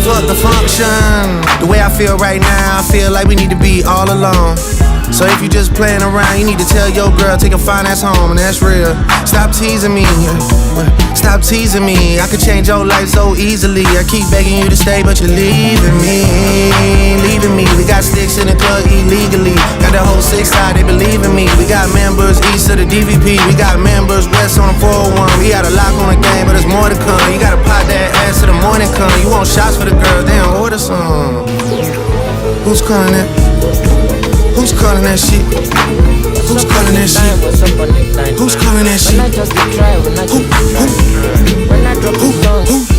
fuck the function. The way I feel right now, I feel like we need to be all alone. So if you just playing around, you need to tell your girl, take a fine ass home, and that's real. Stop teasing me, stop teasing me. I could change your life so easily. I keep begging you to stay, but you're leaving me, leaving me. We got sticks in the club illegally. Got the whole 6 side, they believe in me. We got members east of the DVP. We got members west on the 401. We got a lock on the game, but there's more to come. You gotta pop that ass till the morning come. You want shots for the girls, they don't order some. Who's calling that? Who's calling that shit? Who's calling that shit? Who's calling that shit? Who?